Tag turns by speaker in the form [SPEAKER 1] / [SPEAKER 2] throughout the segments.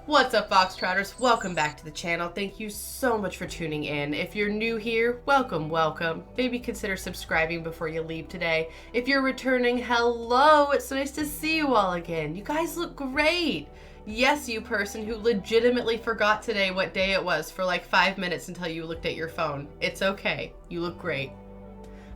[SPEAKER 1] What's up, Fox Trotters? Welcome back to the channel. Thank you so much for tuning in. If you're new here, welcome. Maybe consider subscribing before you leave today. If you're returning, hello. It's so nice to see you all again. You guys look great. Yes, you person who legitimately forgot today what day it was for like 5 minutes until you looked at your phone. It's okay. You look great.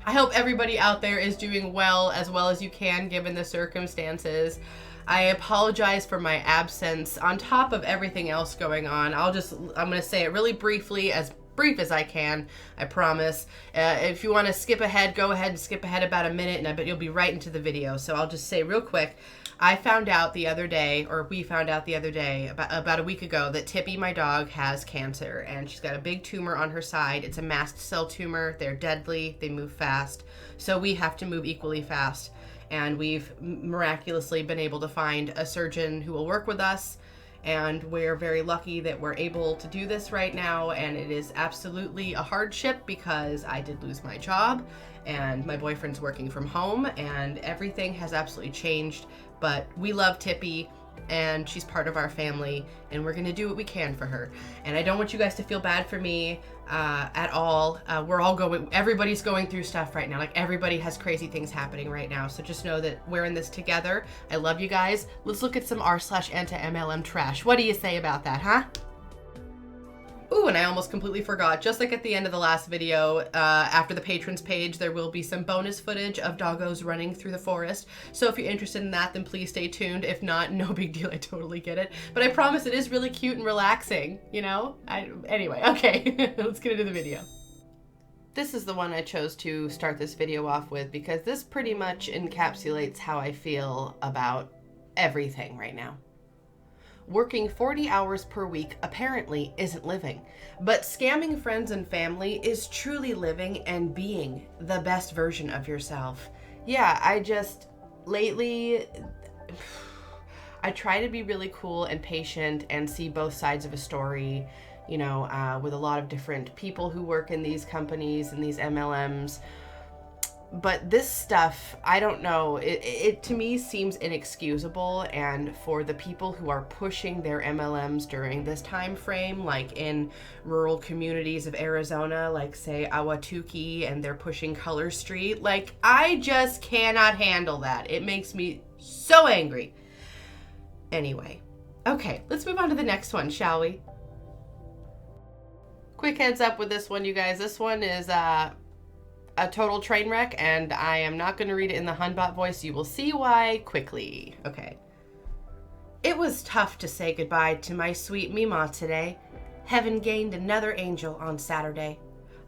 [SPEAKER 1] I hope everybody out there is doing well as you can given the circumstances. I apologize for my absence on top of everything else going on. I'm going to say it really briefly, as brief as I can, I promise. If you want to skip ahead, go ahead and skip ahead about a minute, and I bet you'll be right into the video. So I'll just say real quick, I found out the other day, or we found out the other day, about a week ago, that Tippy, my dog, has cancer, and she's got a big tumor on her side. It's a mast cell tumor. They're deadly. They move fast. So we have to move equally fast. And we've miraculously been able to find a surgeon who will work with us. And we're very lucky that we're able to do this right now. And it is absolutely a hardship because I did lose my job and my boyfriend's working from home and everything has absolutely changed. But we love Tippy and she's part of our family and we're gonna do what we can for her. And I don't want you guys to feel bad for me at all. Everybody's going through stuff right now. Like everybody has crazy things happening right now. So just know that we're in this together. I love you guys. Let's look at some r/anti-MLM trash. What do you say about that, huh? Ooh, and I almost completely forgot. Just like at the end of the last video, after the patrons page, there will be some bonus footage of doggos running through the forest. So if you're interested in that, then please stay tuned. If not, no big deal. I totally get it. But I promise it is really cute and relaxing, you know? Anyway, okay, let's get into the video. This is the one I chose to start this video off with because this pretty much encapsulates how I feel about everything right now. Working 40 hours per week apparently isn't living, but scamming friends and family is truly living and being the best version of yourself. Yeah, lately, I try to be really cool and patient and see both sides of a story, you know, with a lot of different people who work in these companies and these MLMs. But this stuff, I don't know, it to me seems inexcusable, and for the people who are pushing their MLMs during this time frame, like in rural communities of Arizona, like say Ahwatukee, and they're pushing Color Street, like I just cannot handle that. It makes me so angry. Anyway, okay, let's move on to the next one, shall we? Quick heads up with this one, you guys. This one is a total train wreck, and I am not going to read it in the Hunbot voice. You will see why quickly. Okay. It was tough to say goodbye to my sweet Mima today. Heaven gained another angel on Saturday.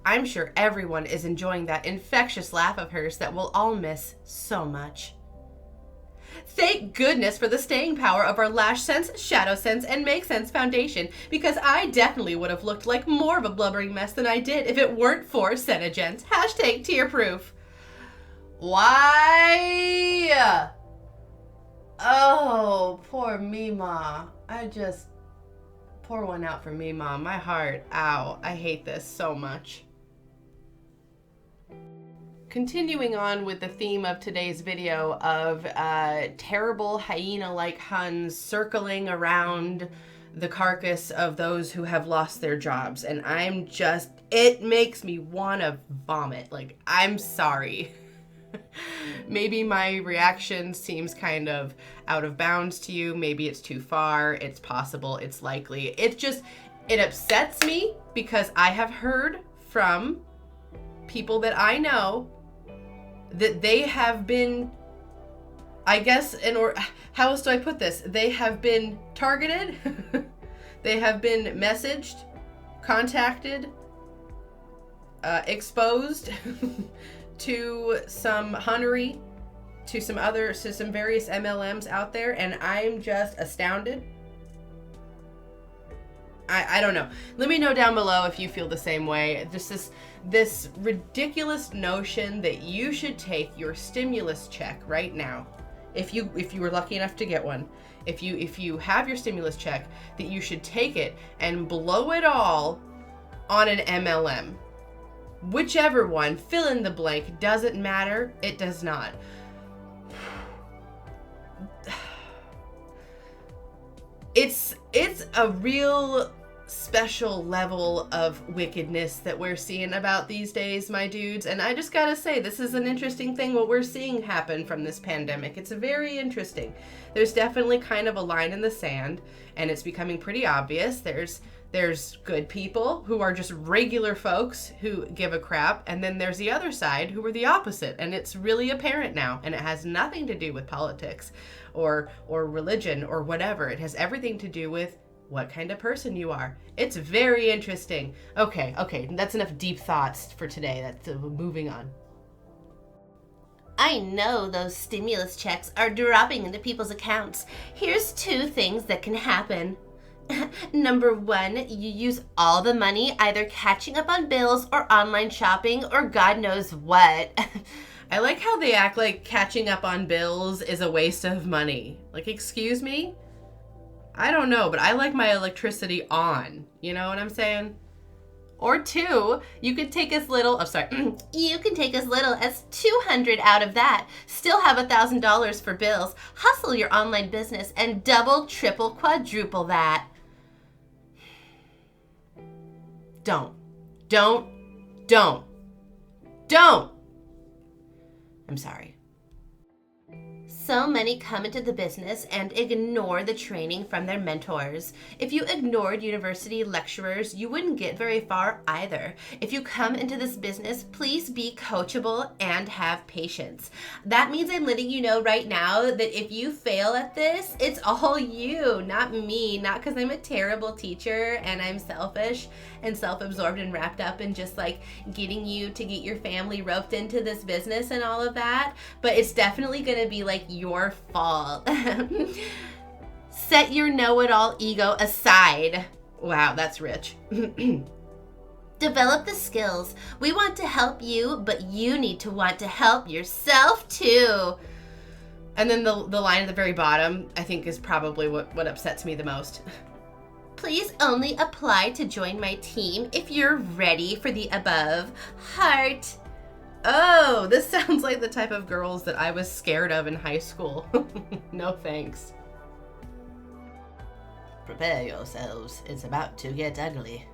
[SPEAKER 1] I'm sure everyone is enjoying that infectious laugh of hers that we'll all miss so much. Thank goodness for the staying power of our Lash Sense, Shadow Sense, and Make Sense foundation, because I definitely would have looked like more of a blubbering mess than I did if it weren't for Senegence. Hashtag tear proof. Why? Oh, poor Mima. Pour one out for Mima. My heart. Ow. I hate this so much. Continuing on with the theme of today's video of terrible hyena-like Huns circling around the carcass of those who have lost their jobs. And it makes me want to vomit. Like, I'm sorry. Maybe my reaction seems kind of out of bounds to you. Maybe it's too far. It's possible. It's likely. It upsets me because I have heard from people that I know that they have been, I guess, how else do I put this? They have been targeted, they have been messaged, contacted, exposed to some hunnery, to some various MLMs out there, and I'm just astounded. I don't know. Let me know down below if you feel the same way. This ridiculous notion that you should take your stimulus check right now, if you were lucky enough to get one, if you have your stimulus check, that you should take it and blow it all on an MLM. Whichever one, fill in the blank, doesn't matter. It does not. It's a real special level of wickedness that we're seeing about these days, my dudes. And I just gotta say, this is an interesting thing what we're seeing happen from this pandemic. It's very interesting. There's definitely kind of a line in the sand, and it's becoming pretty obvious. There's good people who are just regular folks who give a crap, and then there's the other side who are the opposite, and it's really apparent now, and it has nothing to do with politics or religion or whatever. It has everything to do with what kind of person you are. It's very interesting. Okay, that's enough deep thoughts for today. That's moving on.
[SPEAKER 2] I know those stimulus checks are dropping into people's accounts. Here's 2 things that can happen. Number 1, you use all the money either catching up on bills or online shopping or God knows what.
[SPEAKER 1] I like how they act like catching up on bills is a waste of money. Like, excuse me? I don't know, but I like my electricity on. You know what I'm saying? Or 2, you could take as little,
[SPEAKER 2] You can take as little as $200 out of that. Still have $1,000 for bills. Hustle your online business and double, triple, quadruple that.
[SPEAKER 1] Don't. I'm sorry.
[SPEAKER 2] So many come into the business and ignore the training from their mentors. If you ignored university lecturers, you wouldn't get very far either. If you come into this business, please be coachable and have patience. That means I'm letting you know right now that if you fail at this, it's all you, not me. Not because I'm a terrible teacher and I'm selfish and self-absorbed and wrapped up in just like getting you to get your family roped into this business and all of that. But it's definitely going to be like your fault. Set your know-it-all ego aside.
[SPEAKER 1] Wow, that's rich.
[SPEAKER 2] Develop the skills. We want to help you, but you need to want to help yourself too.
[SPEAKER 1] And then the line at the very bottom, I think, is probably what upsets me the most.
[SPEAKER 2] Please only apply to join my team if you're ready for the above. Heart.
[SPEAKER 1] Oh, this sounds like the type of girls that I was scared of in high school. No thanks.
[SPEAKER 2] Prepare yourselves. It's about to get ugly.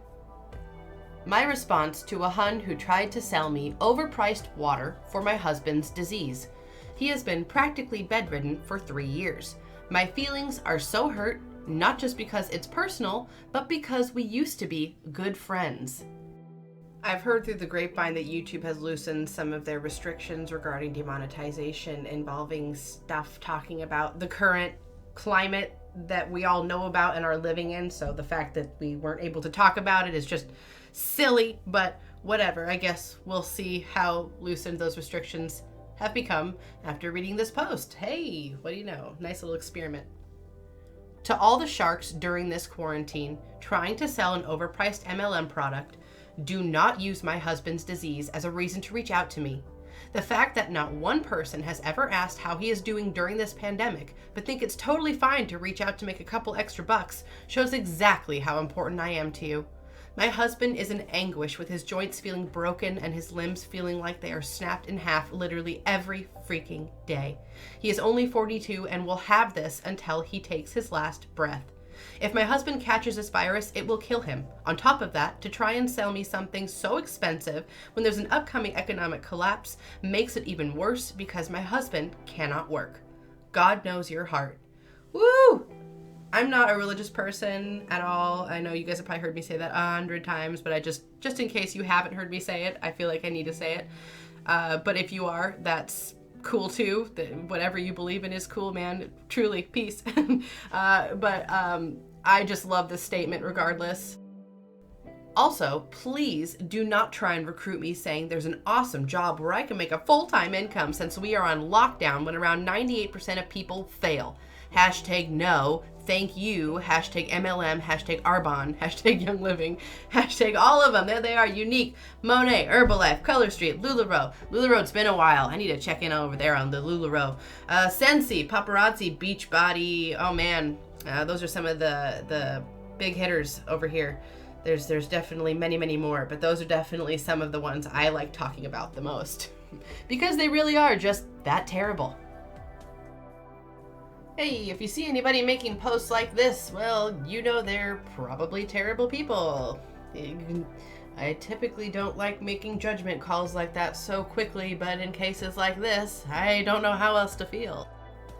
[SPEAKER 1] My response to a hun who tried to sell me overpriced water for my husband's disease. He has been practically bedridden for 3 years. My feelings are so hurt, not just because it's personal, but because we used to be good friends. I've heard through the grapevine that YouTube has loosened some of their restrictions regarding demonetization involving stuff talking about the current climate that we all know about and are living in. So the fact that we weren't able to talk about it is just silly, but whatever. I guess we'll see how loosened those restrictions have become after reading this post. Hey, what do you know? Nice little experiment. To all the sharks during this quarantine trying to sell an overpriced MLM product, do not use my husband's disease as a reason to reach out to me. The fact that not one person has ever asked how he is doing during this pandemic, but think it's totally fine to reach out to make a couple extra bucks, shows exactly how important I am to you. My husband is in anguish with his joints feeling broken and his limbs feeling like they are snapped in half literally every freaking day. He is only 42 and will have this until he takes his last breath. If my husband catches this virus, it will kill him. On top of that, to try and sell me something so expensive when there's an upcoming economic collapse makes it even worse because my husband cannot work. God knows your heart. Woo! I'm not a religious person at all. I know you guys have probably heard me say that 100 times, but I just in case you haven't heard me say it, I feel like I need to say it. But if you are, that's cool too. Whatever you believe in is cool, man. Truly, peace. I just love this statement regardless. Also, please do not try and recruit me saying there's an awesome job where I can make a full-time income since we are on lockdown when around 98% of people fail. Hashtag no, thank you, hashtag MLM, hashtag Arbonne, hashtag Young Living, hashtag all of them. There they are, Unique, Monet, Herbalife, Color Street, LuLaRoe. LuLaRoe, it's been a while. I need to check in over there on the LuLaRoe. Decency, Paparazzi, Beachbody. Oh man, those are some of the big hitters over here. There's definitely many, many more, but those are definitely some of the ones I like talking about the most because they really are just that terrible. Hey, if you see anybody making posts like this, well, you know they're probably terrible people. I typically don't like making judgment calls like that so quickly, but in cases like this, I don't know how else to feel.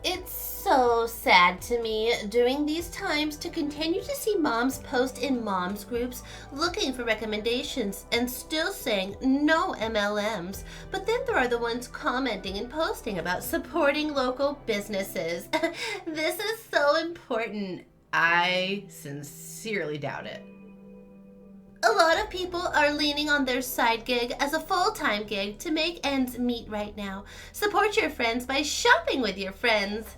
[SPEAKER 2] It's so sad to me during these times to continue to see moms post in moms groups looking for recommendations and still saying no MLMs. But then there are the ones commenting and posting about supporting local businesses. This is so important.
[SPEAKER 1] I sincerely doubt it.
[SPEAKER 2] A lot of people are leaning on their side gig as a full-time gig to make ends meet right now. Support your friends by shopping with your friends.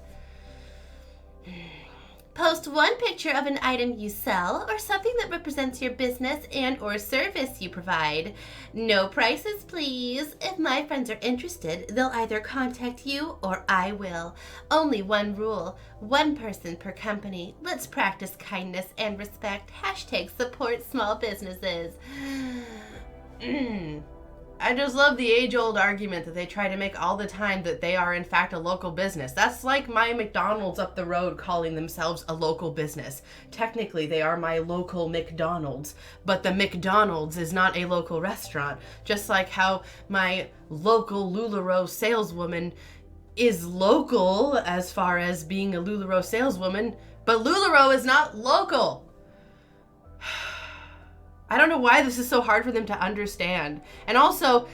[SPEAKER 2] Post one picture of an item you sell or something that represents your business and or service you provide. No prices, please. If my friends are interested, they'll either contact you or I will. Only one rule, one person per company. Let's practice kindness and respect. # support small businesses.
[SPEAKER 1] I just love the age-old argument that they try to make all the time that they are in fact a local business. That's like my McDonald's up the road calling themselves a local business. Technically, they are my local McDonald's, but the McDonald's is not a local restaurant. Just like how my local LuLaRoe saleswoman is local as far as being a LuLaRoe saleswoman, but LuLaRoe is not local. I don't know why this is so hard for them to understand. And also,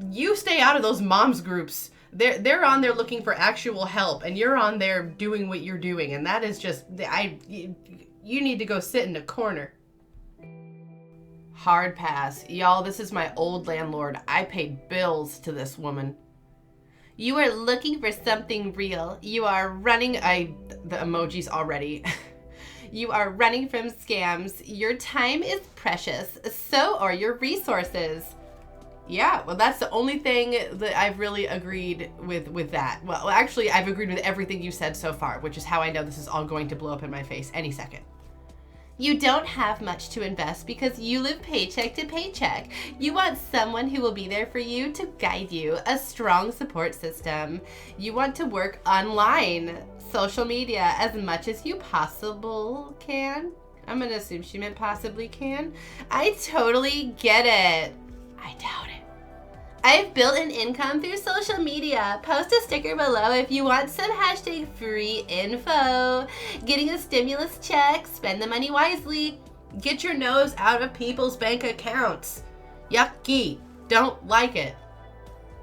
[SPEAKER 1] you stay out of those moms groups. They're on there looking for actual help, and you're on there doing what you're doing, and that is just, you need to go sit in a corner. Hard pass. Y'all, this is my old landlord. I paid bills to this woman.
[SPEAKER 2] You are looking for something real. You are running
[SPEAKER 1] the emojis already.
[SPEAKER 2] You are running from scams. Your time is precious. So are your resources.
[SPEAKER 1] Yeah, well, that's the only thing that I've really agreed with that. Well, actually, I've agreed with everything you said so far, which is how I know this is all going to blow up in my face any second.
[SPEAKER 2] You don't have much to invest because you live paycheck to paycheck. You want someone who will be there for you to guide you, a strong support system. You want to work online, social media, as much as you possibly can. I'm gonna assume she meant possibly can. I totally get it. I doubt it. I've built an income through social media. Post a sticker below if you want some # free info. Getting a stimulus check, spend the money wisely.
[SPEAKER 1] Get your nose out of people's bank accounts. Yucky. Don't like it.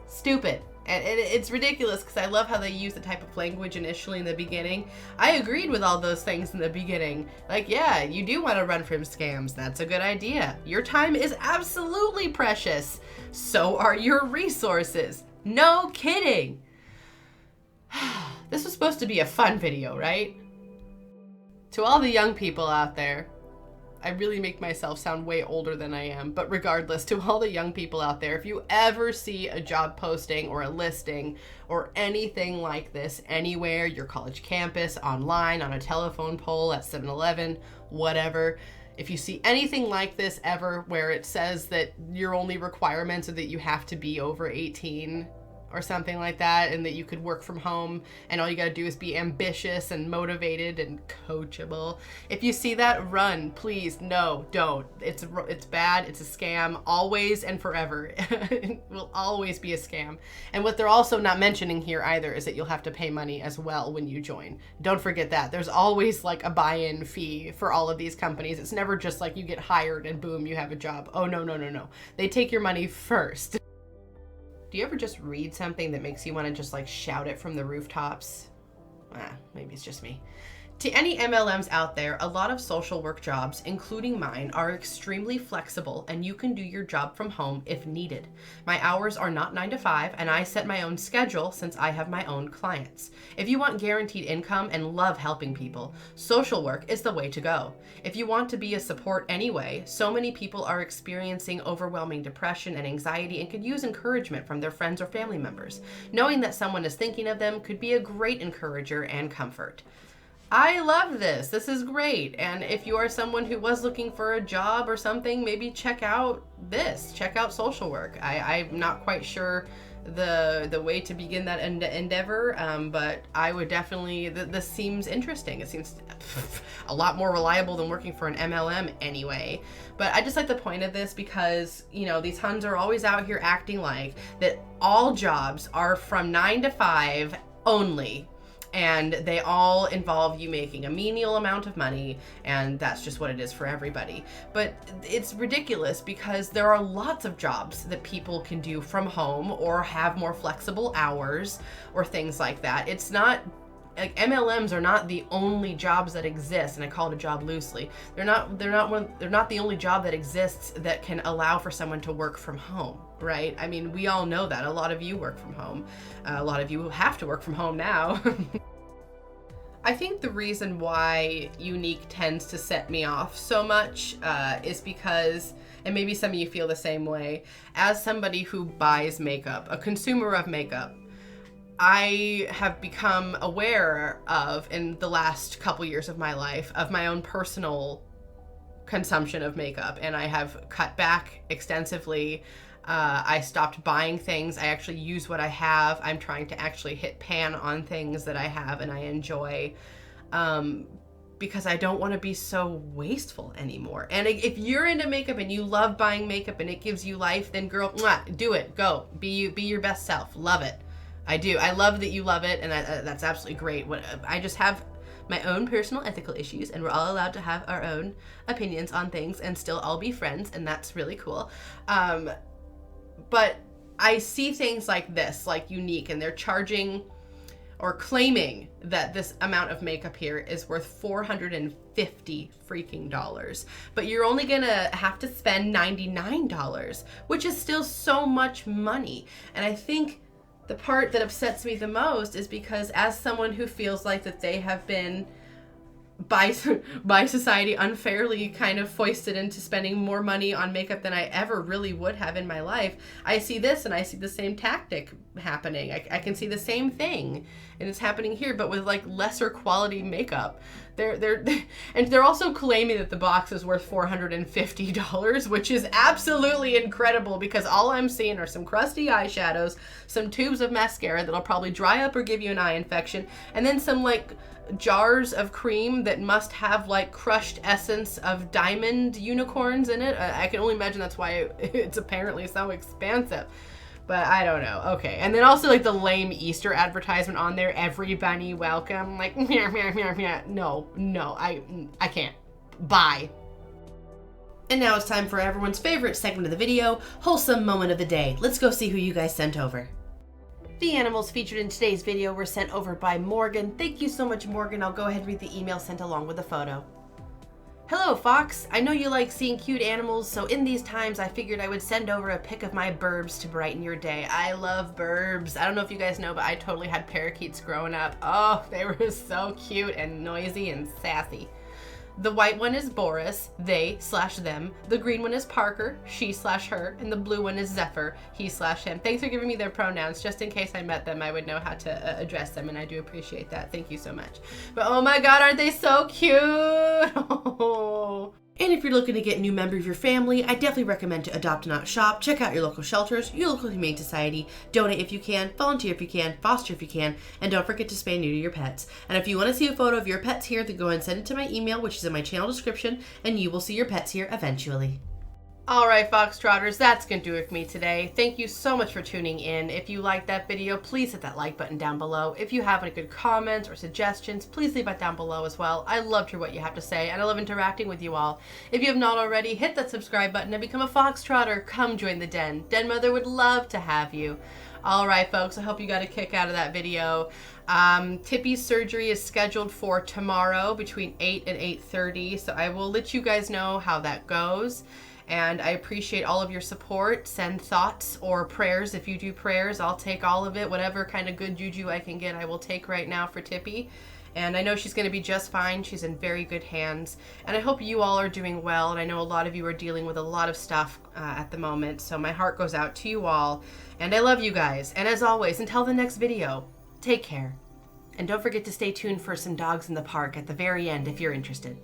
[SPEAKER 1] Stupid. And it's ridiculous because I love how they use the type of language initially in the beginning. I agreed with all those things in the beginning. Like, yeah, you do want to run from scams. That's a good idea. Your time is absolutely precious. So are your resources. No kidding. This was supposed to be a fun video, right? To all the young people out there, I really make myself sound way older than I am, but regardless, to all the young people out there, if you ever see a job posting or a listing or anything like this anywhere, your college campus, online, on a telephone pole, at 7-Eleven, whatever, if you see anything like this ever where it says that your only requirements are that you have to be over 18 or something like that, and that you could work from home and all you gotta do is be ambitious and motivated and coachable. If you see that, run, please. No, don't. It's bad. It's a scam, always and forever. It will always be a scam. And what they're also not mentioning here either is that you'll have to pay money as well when you join. Don't forget that. There's always like a buy-in fee for all of these companies. It's never just like you get hired and boom, you have a job. Oh, no. They take your money first. Do you ever just read something that makes you want to just like shout it from the rooftops? Maybe it's just me. To any MLMs out there, a lot of social work jobs, including mine, are extremely flexible and you can do your job from home if needed. My hours are not 9 to 5 and I set my own schedule since I have my own clients. If you want guaranteed income and love helping people, social work is the way to go. If you want to be a support anyway, so many people are experiencing overwhelming depression and anxiety and could use encouragement from their friends or family members. Knowing that someone is thinking of them could be a great encourager and comfort. I love this. This is great. And if you are someone who was looking for a job or something, maybe check out this. Check out social work. I'm not quite sure the way to begin that endeavor, but I would definitely, this seems interesting. It seems a lot more reliable than working for an MLM anyway. But I just like the point of this because, you know, these Huns are always out here acting like that all jobs are from 9 to 5 only. And they all involve you making a menial amount of money, and that's just what it is for everybody. But it's ridiculous because there are lots of jobs that people can do from home or have more flexible hours or things like that. It's not like MLMs are not the only jobs that exist, and I call it a job loosely. They're not the only job that exists that can allow for someone to work from home, right? I mean, we all know that. A lot of you work from home. A lot of you have to work from home now. I think the reason why unique tends to set me off so much is because, and maybe some of you feel the same way, as somebody who buys makeup, a consumer of makeup, I have become aware of, in the last couple years of my life, of my own personal consumption of makeup, and I have cut back extensively. I stopped buying things. I actually use what I have. I'm trying to actually hit pan on things that I have and I enjoy, because I don't want to be so wasteful anymore. And if you're into makeup and you love buying makeup and it gives you life, then girl, mwah, do it. Go. Be your best self. Love it. I do. I love that you love it, and that's absolutely great. I just have my own personal ethical issues, and we're all allowed to have our own opinions on things and still all be friends, and that's really cool. But I see things like this, like Unique, and they're charging or claiming that this amount of makeup here is worth $450 freaking dollars. But you're only gonna have to spend $99, which is still so much money. And I think the part that upsets me the most is because, as someone who feels like that they have been by society unfairly kind of foisted into spending more money on makeup than I ever really would have in my life, I see this and I see the same tactic happening. I can see the same thing, and it's happening here, but with like lesser quality makeup. They're also claiming that the box is worth $450, which is absolutely incredible because all I'm seeing are some crusty eyeshadows, some tubes of mascara that'll probably dry up or give you an eye infection, and then some like jars of cream that must have like crushed essence of diamond unicorns in it. I can only imagine that's why it's apparently so expensive. But I don't know. Okay. And then also like the lame Easter advertisement on there. Every bunny welcome. Like, no, I can't. Bye. And now it's time for everyone's favorite segment of the video, Wholesome Moment of the Day. Let's go see who you guys sent over. The animals featured in today's video were sent over by Morgan. Thank you so much, Morgan. I'll go ahead and read the email sent along with the photo. Hello, Fox. I know you like seeing cute animals, so in these times I figured I would send over a pic of my burbs to brighten your day. I love burbs. I don't know if you guys know, but I totally had parakeets growing up. Oh, they were so cute and noisy and sassy. The white one is Boris, they/them. The green one is Parker, she/her. And the blue one is Zephyr, he/him. Thanks for giving me their pronouns. Just in case I met them, I would know how to address them, and I do appreciate that. Thank you so much. But oh my god, aren't they so cute? Oh. And if you're looking to get a new member of your family, I definitely recommend to adopt and not shop. Check out your local shelters, your local humane society, donate if you can, volunteer if you can, foster if you can, and don't forget to spay and neuter your pets. And if you want to see a photo of your pets here, then go ahead and send it to my email, which is in my channel description, and you will see your pets here eventually. All right, Fox Trotters, that's going to do it for me today. Thank you so much for tuning in. If you liked that video, please hit that like button down below. If you have any good comments or suggestions, please leave it down below as well. I love to hear what you have to say, and I love interacting with you all. If you have not already, hit that subscribe button and become a Fox Trotter. Come join the den. Den Mother would love to have you. All right, folks, I hope you got a kick out of that video. Tippy's surgery is scheduled for tomorrow between 8 and 8:30, so I will let you guys know how that goes. And I appreciate all of your support. Send thoughts or prayers. If you do prayers, I'll take all of it. Whatever kind of good juju I can get, I will take right now for Tippy. And I know she's going to be just fine. She's in very good hands. And I hope you all are doing well. And I know a lot of you are dealing with a lot of stuff at the moment. So my heart goes out to you all. And I love you guys. And as always, until the next video, take care. And don't forget to stay tuned for some dogs in the park at the very end if you're interested.